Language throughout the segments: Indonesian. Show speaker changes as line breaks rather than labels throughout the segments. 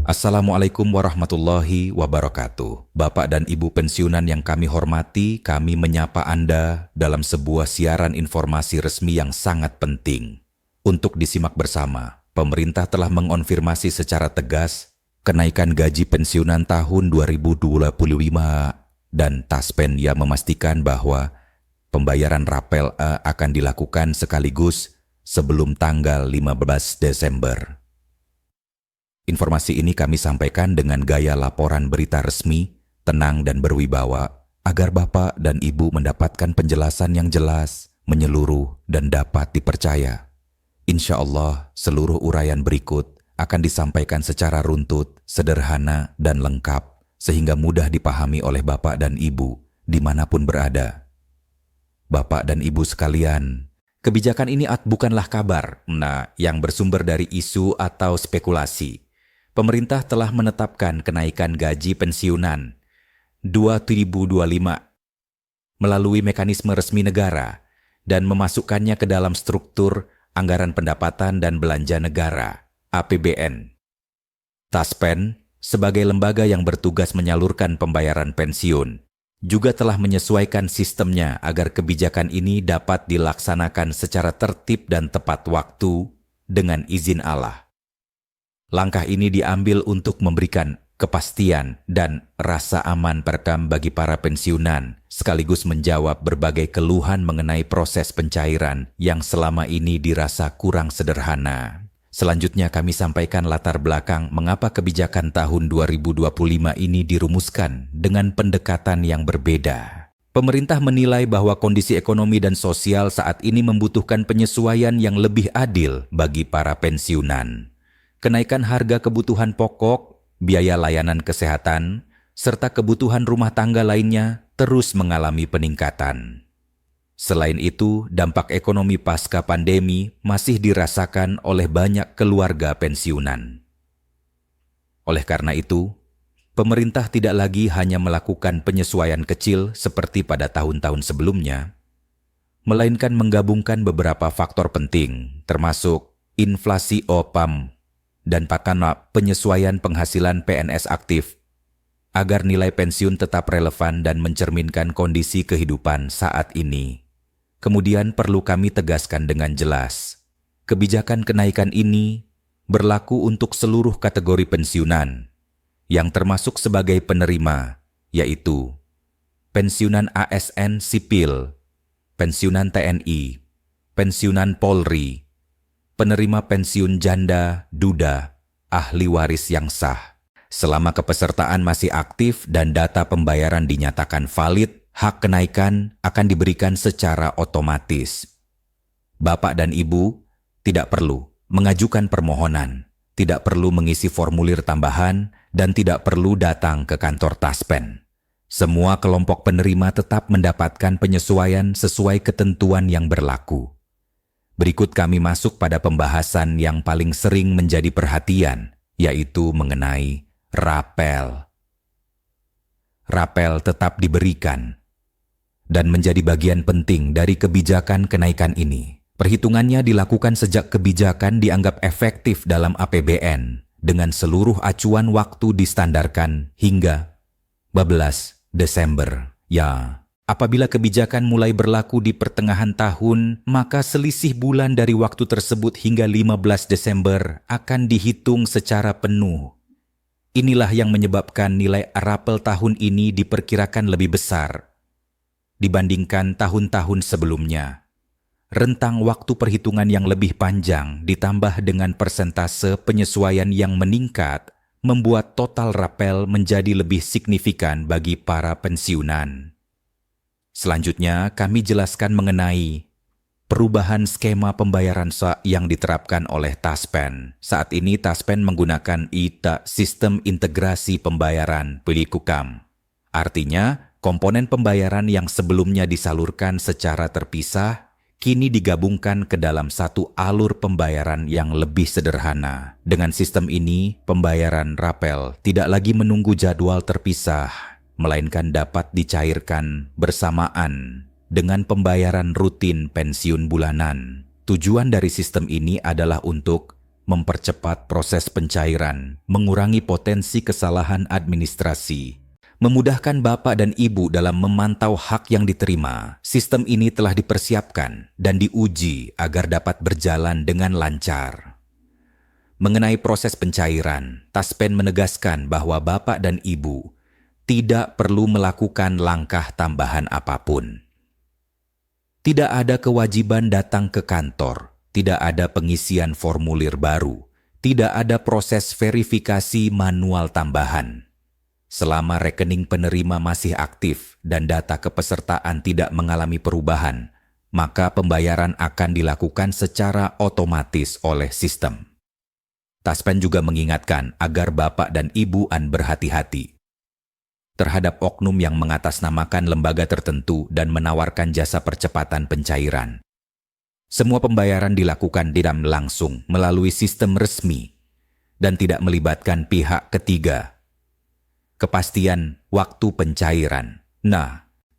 Assalamualaikum warahmatullahi wabarakatuh. Bapak dan Ibu pensiunan yang kami hormati, kami menyapa Anda dalam sebuah siaran informasi resmi yang sangat penting. Untuk disimak bersama, pemerintah telah mengonfirmasi secara tegas kenaikan gaji pensiunan tahun 2025 dan Taspen yang memastikan bahwa pembayaran rapel A akan dilakukan sekaligus sebelum tanggal 15 Desember. Informasi ini kami sampaikan dengan gaya laporan berita resmi, tenang dan berwibawa, agar Bapak dan Ibu mendapatkan penjelasan yang jelas, menyeluruh, dan dapat dipercaya. Insya Allah, seluruh uraian berikut akan disampaikan secara runtut, sederhana, dan lengkap, sehingga mudah dipahami oleh Bapak dan Ibu, dimanapun berada. Bapak dan Ibu sekalian, kebijakan ini bukanlah kabar, yang bersumber dari isu atau spekulasi. Pemerintah telah menetapkan kenaikan gaji pensiunan 2025 melalui mekanisme resmi negara dan memasukkannya ke dalam struktur anggaran pendapatan dan belanja negara (APBN). Taspen, sebagai lembaga yang bertugas menyalurkan pembayaran pensiun, juga telah menyesuaikan sistemnya agar kebijakan ini dapat dilaksanakan secara tertib dan tepat waktu dengan izin Allah. Langkah ini diambil untuk memberikan kepastian dan rasa aman peredam bagi para pensiunan, sekaligus menjawab berbagai keluhan mengenai proses pencairan yang selama ini dirasa kurang sederhana. Selanjutnya kami sampaikan latar belakang mengapa kebijakan tahun 2025 ini dirumuskan dengan pendekatan yang berbeda. Pemerintah menilai bahwa kondisi ekonomi dan sosial saat ini membutuhkan penyesuaian yang lebih adil bagi para pensiunan. Kenaikan harga kebutuhan pokok, biaya layanan kesehatan, serta kebutuhan rumah tangga lainnya terus mengalami peningkatan. Selain itu, dampak ekonomi pasca pandemi masih dirasakan oleh banyak keluarga pensiunan. Oleh karena itu, pemerintah tidak lagi hanya melakukan penyesuaian kecil seperti pada tahun-tahun sebelumnya, melainkan menggabungkan beberapa faktor penting, termasuk inflasi OPAM, dan penyesuaian penghasilan PNS aktif agar nilai pensiun tetap relevan dan mencerminkan kondisi kehidupan saat ini. Kemudian perlu kami tegaskan dengan jelas, kebijakan kenaikan ini berlaku untuk seluruh kategori pensiunan yang termasuk sebagai penerima, yaitu pensiunan ASN sipil, pensiunan TNI, pensiunan Polri, penerima pensiun janda, duda, ahli waris yang sah. Selama kepesertaan masih aktif dan data pembayaran dinyatakan valid, hak kenaikan akan diberikan secara otomatis. Bapak dan Ibu tidak perlu mengajukan permohonan, tidak perlu mengisi formulir tambahan, dan tidak perlu datang ke kantor Taspen. Semua kelompok penerima tetap mendapatkan penyesuaian sesuai ketentuan yang berlaku. Berikut kami masuk pada pembahasan yang paling sering menjadi perhatian, yaitu mengenai rapel. Rapel tetap diberikan dan menjadi bagian penting dari kebijakan kenaikan ini. Perhitungannya dilakukan sejak kebijakan dianggap efektif dalam APBN dengan seluruh acuan waktu distandarkan hingga 15 Desember. Apabila kebijakan mulai berlaku di pertengahan tahun, maka selisih bulan dari waktu tersebut hingga 15 Desember akan dihitung secara penuh. Inilah yang menyebabkan nilai rapel tahun ini diperkirakan lebih besar dibandingkan tahun-tahun sebelumnya. Rentang waktu perhitungan yang lebih panjang ditambah dengan persentase penyesuaian yang meningkat membuat total rapel menjadi lebih signifikan bagi para pensiunan. Selanjutnya, kami jelaskan mengenai perubahan skema pembayaran yang diterapkan oleh Taspen. Saat ini Taspen menggunakan ITA, Sistem Integrasi Pembayaran (PIKUKAM). Artinya, komponen pembayaran yang sebelumnya disalurkan secara terpisah, kini digabungkan ke dalam satu alur pembayaran yang lebih sederhana. Dengan sistem ini, pembayaran rapel tidak lagi menunggu jadwal terpisah, melainkan dapat dicairkan bersamaan dengan pembayaran rutin pensiun bulanan. Tujuan dari sistem ini adalah untuk mempercepat proses pencairan, mengurangi potensi kesalahan administrasi, memudahkan Bapak dan Ibu dalam memantau hak yang diterima. Sistem ini telah dipersiapkan dan diuji agar dapat berjalan dengan lancar. Mengenai proses pencairan, Taspen menegaskan bahwa Bapak dan Ibu tidak perlu melakukan langkah tambahan apapun. Tidak ada kewajiban datang ke kantor, tidak ada pengisian formulir baru, tidak ada proses verifikasi manual tambahan. Selama rekening penerima masih aktif dan data kepesertaan tidak mengalami perubahan, maka pembayaran akan dilakukan secara otomatis oleh sistem. Taspen juga mengingatkan agar Bapak dan Ibu berhati-hati terhadap oknum yang mengatasnamakan lembaga tertentu dan menawarkan jasa percepatan pencairan. Semua pembayaran dilakukan tidak langsung melalui sistem resmi dan tidak melibatkan pihak ketiga. Kepastian waktu pencairan.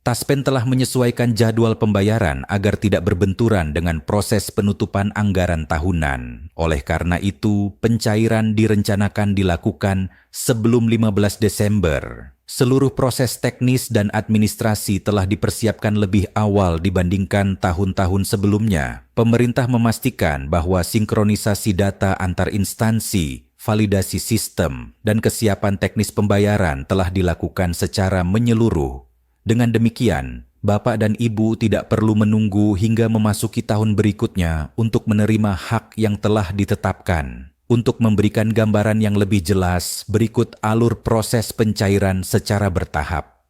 Taspen telah menyesuaikan jadwal pembayaran agar tidak berbenturan dengan proses penutupan anggaran tahunan. Oleh karena itu, pencairan direncanakan dilakukan sebelum 15 Desember. Seluruh proses teknis dan administrasi telah dipersiapkan lebih awal dibandingkan tahun-tahun sebelumnya. Pemerintah memastikan bahwa sinkronisasi data antar instansi, validasi sistem, dan kesiapan teknis pembayaran telah dilakukan secara menyeluruh. Dengan demikian, Bapak dan Ibu tidak perlu menunggu hingga memasuki tahun berikutnya untuk menerima hak yang telah ditetapkan. Untuk memberikan gambaran yang lebih jelas, berikut alur proses pencairan secara bertahap.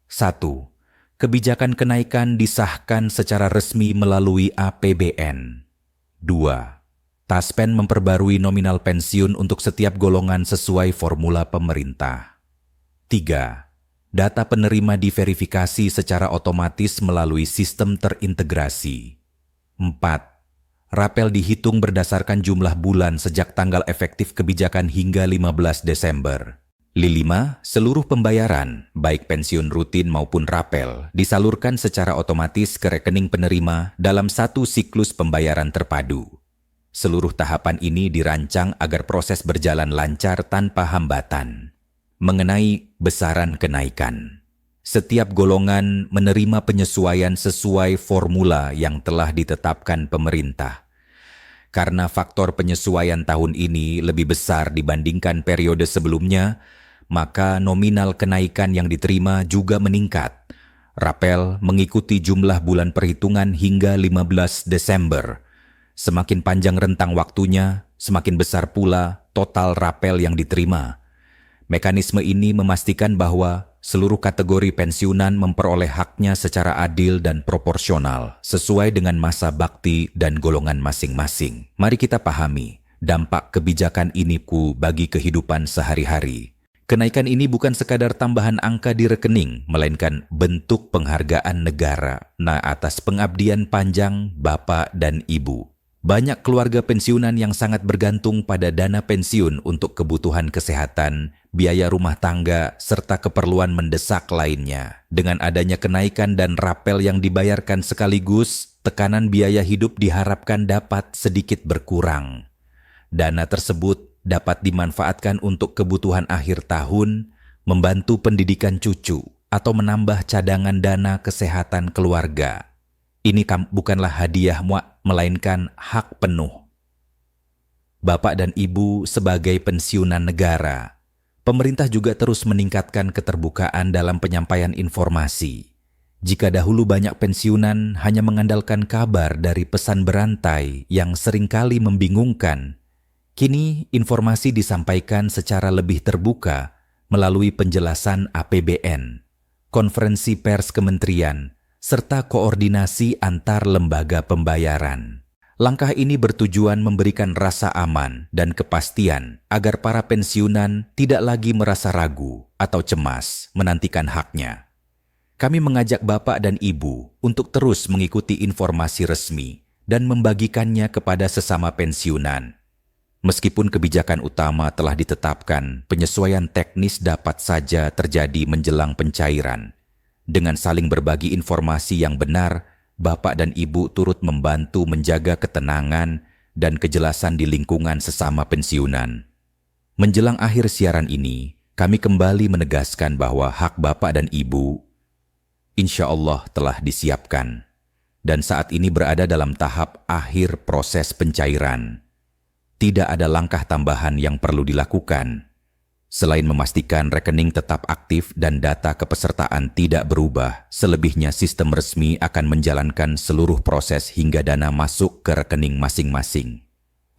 1. Kebijakan kenaikan disahkan secara resmi melalui APBN. 2. Taspen memperbarui nominal pensiun untuk setiap golongan sesuai formula pemerintah. 3. Data penerima diverifikasi secara otomatis melalui sistem terintegrasi. 4. Rapel dihitung berdasarkan jumlah bulan sejak tanggal efektif kebijakan hingga 15 Desember. 5. Seluruh pembayaran, baik pensiun rutin maupun rapel, disalurkan secara otomatis ke rekening penerima dalam satu siklus pembayaran terpadu. Seluruh tahapan ini dirancang agar proses berjalan lancar tanpa hambatan. Mengenai besaran kenaikan, setiap golongan menerima penyesuaian sesuai formula yang telah ditetapkan pemerintah. Karena faktor penyesuaian tahun ini lebih besar dibandingkan periode sebelumnya, maka nominal kenaikan yang diterima juga meningkat. Rapel mengikuti jumlah bulan perhitungan hingga 15 Desember. Semakin panjang rentang waktunya, semakin besar pula total rapel yang diterima. Mekanisme ini memastikan bahwa seluruh kategori pensiunan memperoleh haknya secara adil dan proporsional, sesuai dengan masa bakti dan golongan masing-masing. Mari kita pahami dampak kebijakan ini bagi kehidupan sehari-hari. Kenaikan ini bukan sekadar tambahan angka di rekening, melainkan bentuk penghargaan negara atas pengabdian panjang Bapak dan Ibu. Banyak keluarga pensiunan yang sangat bergantung pada dana pensiun untuk kebutuhan kesehatan, biaya rumah tangga, serta keperluan mendesak lainnya. Dengan adanya kenaikan dan rapel yang dibayarkan sekaligus, tekanan biaya hidup diharapkan dapat sedikit berkurang. Dana tersebut dapat dimanfaatkan untuk kebutuhan akhir tahun, membantu pendidikan cucu, atau menambah cadangan dana kesehatan keluarga. Ini bukanlah hadiah melainkan hak penuh. Bapak dan Ibu sebagai pensiunan negara, pemerintah juga terus meningkatkan keterbukaan dalam penyampaian informasi. Jika dahulu banyak pensiunan hanya mengandalkan kabar dari pesan berantai yang seringkali membingungkan, kini informasi disampaikan secara lebih terbuka melalui penjelasan APBN, konferensi pers kementerian, serta koordinasi antar lembaga pembayaran. Langkah ini bertujuan memberikan rasa aman dan kepastian agar para pensiunan tidak lagi merasa ragu atau cemas menantikan haknya. Kami mengajak Bapak dan Ibu untuk terus mengikuti informasi resmi dan membagikannya kepada sesama pensiunan. Meskipun kebijakan utama telah ditetapkan, penyesuaian teknis dapat saja terjadi menjelang pencairan. Dengan saling berbagi informasi yang benar, Bapak dan Ibu turut membantu menjaga ketenangan dan kejelasan di lingkungan sesama pensiunan. Menjelang akhir siaran ini, kami kembali menegaskan bahwa hak Bapak dan Ibu insya Allah telah disiapkan dan saat ini berada dalam tahap akhir proses pencairan. Tidak ada langkah tambahan yang perlu dilakukan selain memastikan rekening tetap aktif dan data kepesertaan tidak berubah. Selebihnya sistem resmi akan menjalankan seluruh proses hingga dana masuk ke rekening masing-masing.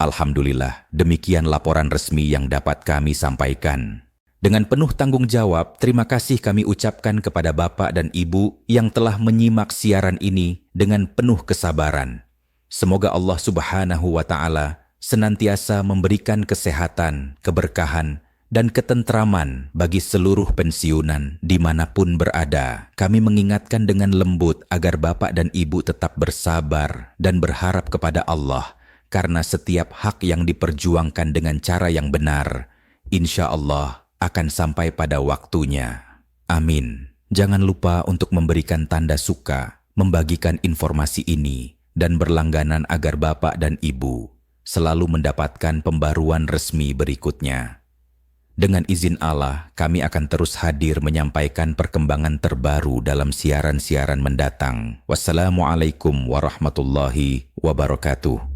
Alhamdulillah, demikian laporan resmi yang dapat kami sampaikan. Dengan penuh tanggung jawab, terima kasih kami ucapkan kepada Bapak dan Ibu yang telah menyimak siaran ini dengan penuh kesabaran. Semoga Allah Subhanahu wa Ta'ala senantiasa memberikan kesehatan, keberkahan, dan ketentraman bagi seluruh pensiunan dimanapun berada. Kami mengingatkan dengan lembut agar Bapak dan Ibu tetap bersabar dan berharap kepada Allah, karena setiap hak yang diperjuangkan dengan cara yang benar, insya Allah akan sampai pada waktunya. Amin. Jangan lupa untuk memberikan tanda suka, membagikan informasi ini, dan berlangganan agar Bapak dan Ibu selalu mendapatkan pembaruan resmi berikutnya. Dengan izin Allah, kami akan terus hadir menyampaikan perkembangan terbaru dalam siaran-siaran mendatang. Wassalamualaikum warahmatullahi wabarakatuh.